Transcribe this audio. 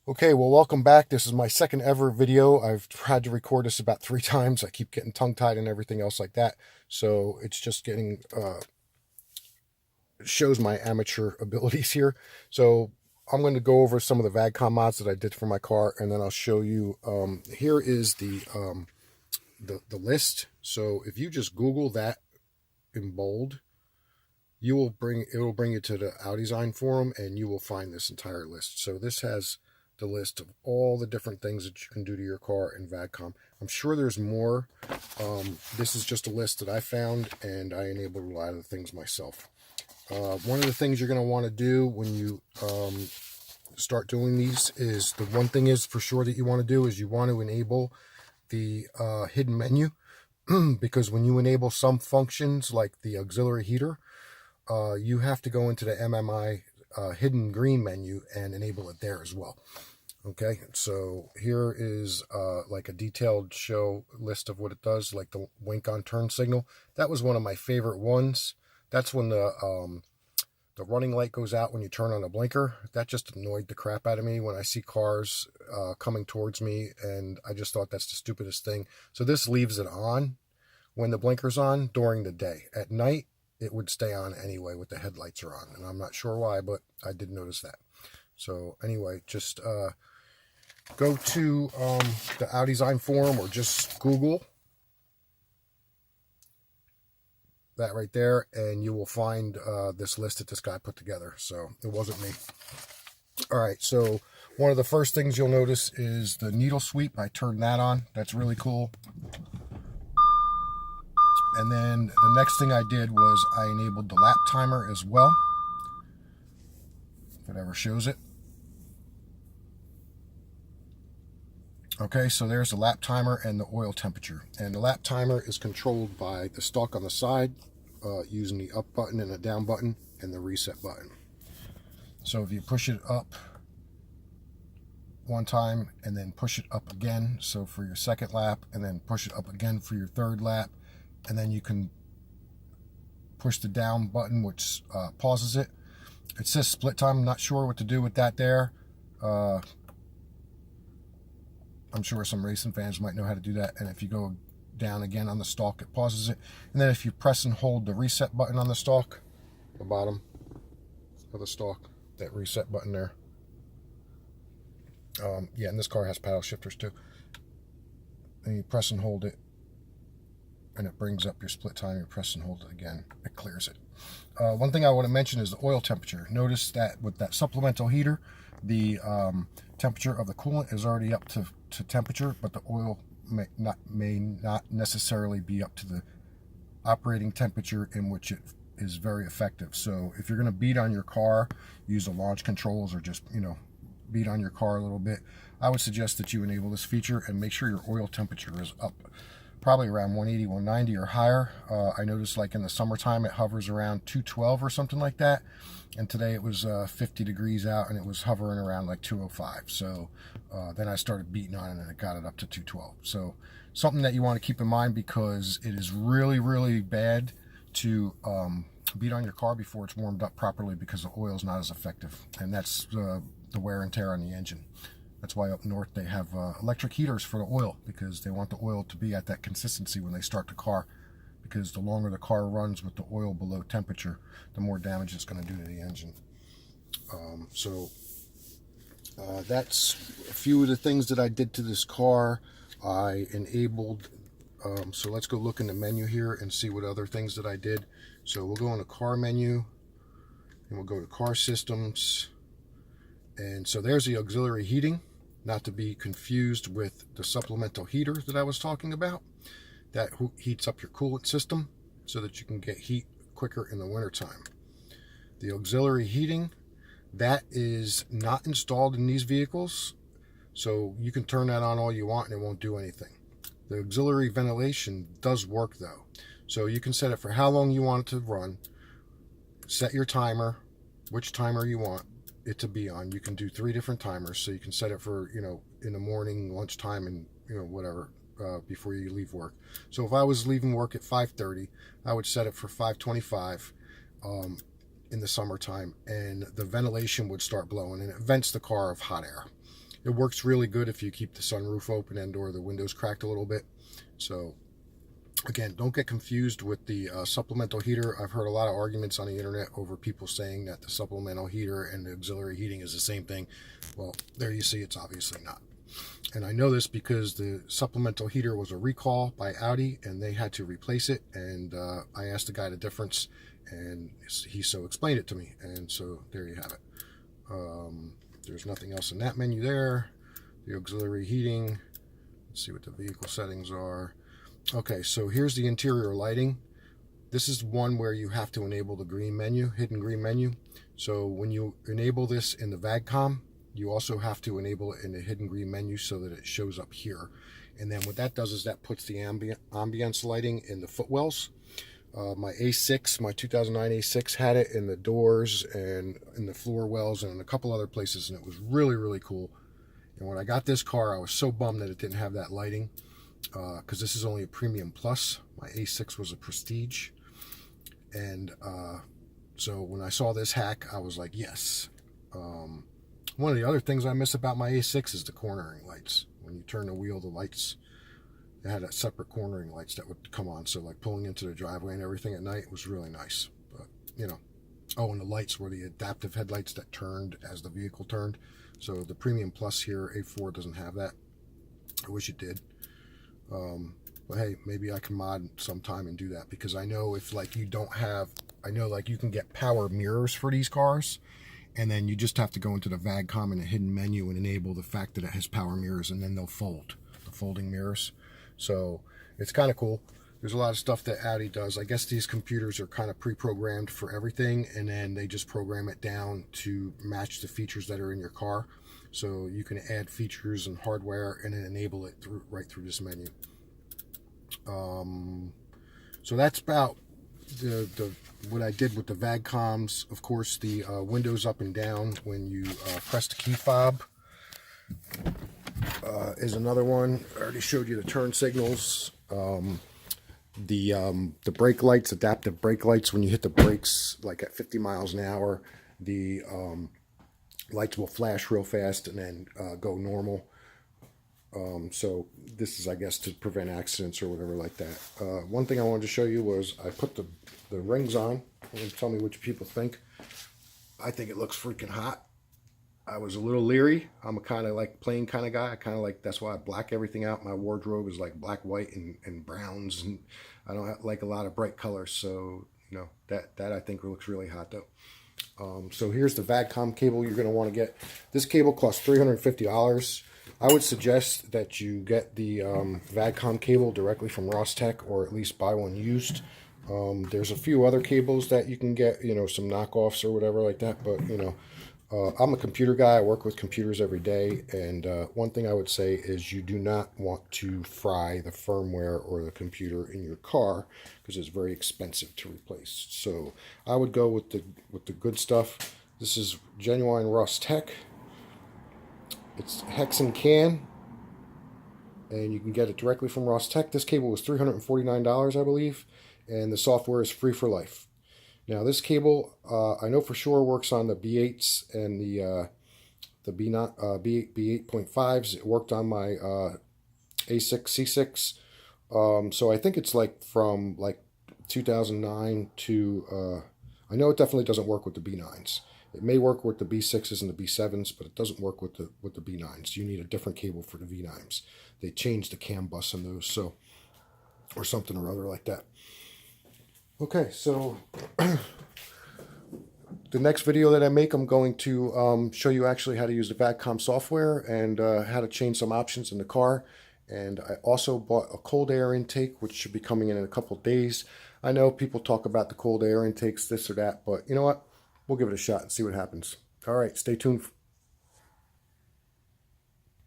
Okay, well, welcome back. This is my second ever video. I've tried to record this about 3 times. I keep getting tongue-tied and everything else like that. So it's just getting, shows my amateur abilities here. So I'm going to go over some of the VAGCOM mods that I did for my car, and then I'll show you, here is the list. So if you just Google that in bold, it will bring you to the AutoDesign forum, and you will find this entire list. So this has the list of all the different things that you can do to your car in VAGCOM. I'm sure there's more. This is just a list that I found, and I enabled a lot of the things myself. One of the things you're going to want to do when you start doing these is, the one thing is for sure that you want to do is you want to enable the hidden menu, because when you enable some functions like the auxiliary heater, you have to go into the MMI hidden green menu and enable it there as well. Okay, so here is like a detailed show list of what it does, like the wink on turn signal. That was one of my favorite ones. That's when the running light goes out when you turn on a blinker. That just annoyed the crap out of me when I see cars coming towards me, and I just thought that's the stupidest thing. So this leaves it on when the blinker's on during the day. At night, it would stay on anyway with the headlights are on, and I'm not sure why, but I did notice that. So anyway, just go to the AutoDesign forum, or just Google that right there, and you will find this list that this guy put together. So it wasn't me. All right, so one of the first things you'll notice is the needle sweep. I turned that on. That's really cool. And then the next thing I did was I enabled the lap timer as well, if it ever shows it. Okay, so there's the lap timer and the oil temperature. And the lap timer is controlled by the stalk on the side, using the up button and the down button and the reset button. So if you push it up one time and then push it up again, so for your second lap, and then push it up again for your third lap, and then you can push the down button, which pauses it. It says split time. I'm not sure what to do with that there. I'm sure some racing fans might know how to do that. And if you go down again on the stalk, it pauses it. And then if you press and hold the reset button on the stalk, the bottom of the stalk, that reset button there. Yeah, and this car has paddle shifters too. And you press and hold it, and it brings up your split time. You press and hold it again, it clears it. One thing I want to mention is the oil temperature. Notice that with that supplemental heater, the temperature of the coolant is already up to temperature, but the oil may not necessarily be up to the operating temperature in which it is very effective. So if you're going to beat on your car, use the launch controls, or just, beat on your car a little bit, I would suggest that you enable this feature and make sure your oil temperature is up, probably around 180, 190 or higher. I noticed like in the summertime it hovers around 212 or something like that, and today it was 50 degrees out and it was hovering around like 205. So then I started beating on it and it got it up to 212. So something that you want to keep in mind, because it is really, really bad to beat on your car before it's warmed up properly, because the oil is not as effective, and that's the wear and tear on the engine. That's why up north they have electric heaters for the oil, because they want the oil to be at that consistency when they start the car, because the longer the car runs with the oil below temperature, the more damage it's going to do to the engine. That's a few of the things that I did to this car. I enabled, so let's go look in the menu here and see what other things that I did. So we'll go in the car menu, and we'll go to car systems. And so there's the auxiliary heating, not to be confused with the supplemental heater that I was talking about. That heats up your coolant system so that you can get heat quicker in the wintertime. The auxiliary heating, that is not installed in these vehicles, so you can turn that on all you want and it won't do anything. The auxiliary ventilation does work though. So you can set it for how long you want it to run, set your timer, which timer you want it to be on. You can do 3 different timers, so you can set it for, in the morning, lunchtime, and whatever, before you leave work. So if I was leaving work at 5:30, I would set it for 5:25 in the summertime, and the ventilation would start blowing, and it vents the car of hot air. It works really good if you keep the sunroof open and or the windows cracked a little bit. So again, don't get confused with the supplemental heater. I've heard a lot of arguments on the internet over people saying that the supplemental heater and the auxiliary heating is the same thing. Well, there you see, it's obviously not. And I know this because the supplemental heater was a recall by Audi and they had to replace it. And I asked the guy the difference and he so explained it to me. And so there you have it. There's nothing else in that menu there. The auxiliary heating. Let's see what the vehicle settings are. Okay, so here's the interior lighting. This is one where you have to enable the green menu, hidden green menu. So when you enable this in the VAGCOM, you also have to enable it in the hidden green menu so that it shows up here. And then what that does is that puts the ambience lighting in the footwells. My A6, my 2009 A6 had it in the doors and in the floor wells and in a couple other places, and it was really, really cool. And when I got this car, I was so bummed that it didn't have that lighting. Because this is only a Premium Plus. My A6 was a Prestige. And so when I saw this hack, I was like, yes. One of the other things I miss about my A6 is the cornering lights. When you turn the wheel, the lights, they had a separate cornering lights that would come on. So like pulling into the driveway and everything at night was really nice. But, you know. Oh, and the lights were the adaptive headlights that turned as the vehicle turned. So the Premium Plus here, A4, doesn't have that. I wish it did. But hey, maybe I can mod sometime and do that, because I know if like you don't have, I know like you can get power mirrors for these cars, and then you just have to go into the VAGCOM in a hidden menu and enable the fact that it has power mirrors, and then they'll fold, the folding mirrors. So it's kind of cool. There's a lot of stuff that Audi does. I guess these computers are kind of pre-programmed for everything, and then they just program it down to match the features that are in your car. So you can add features and hardware and then enable it right through this menu. So that's about what I did with the VAGCOMs. Of course, the windows up and down when you press the key fob is another one. I already showed you the turn signals. The brake lights, adaptive brake lights, when you hit the brakes like at 50 miles an hour, the lights will flash real fast and then go normal. So this is, I guess, to prevent accidents or whatever like that. One thing I wanted to show you was I put the rings on. Tell me what you people think. I think it looks freaking hot. I was a little leery. I'm a kind of like plain kind of guy. I kind of like, that's why I black everything out. My wardrobe is like black, white, and browns, and I don't like a lot of bright colors. So, you know, that I think looks really hot though. So here's the VAGCOM cable you're going to want to get. This cable costs $350. I would suggest that you get the VAGCOM cable directly from Rostec, or at least buy one used. There's a few other cables that you can get, you know, some knockoffs or whatever like that, but, you know, I'm a computer guy. I work with computers every day, and one thing I would say is you do not want to fry the firmware or the computer in your car, because it's very expensive to replace. So I would go with the good stuff. This is genuine Rostec. It's hex and CAN, and you can get it directly from Rostec. This cable was $349, I believe, and the software is free for life. Now this cable, I know for sure works on the B8s and the B8.5s. It worked on my A6 C6. So I think it's like from like 2009 to, I know it definitely doesn't work with the B9s. It may work with the B6s and the B7s, but it doesn't work with the B9s. You need a different cable for the V9s. They changed the CAN bus on those, so, or something or other like that. Okay, so the next video that I make, I'm going to show you actually how to use the VAGCOM software and how to change some options in the car. And I also bought a cold air intake, which should be coming in a couple of days. I know people talk about the cold air intakes, this or that, but you know what? We'll give it a shot and see what happens. All right, stay tuned.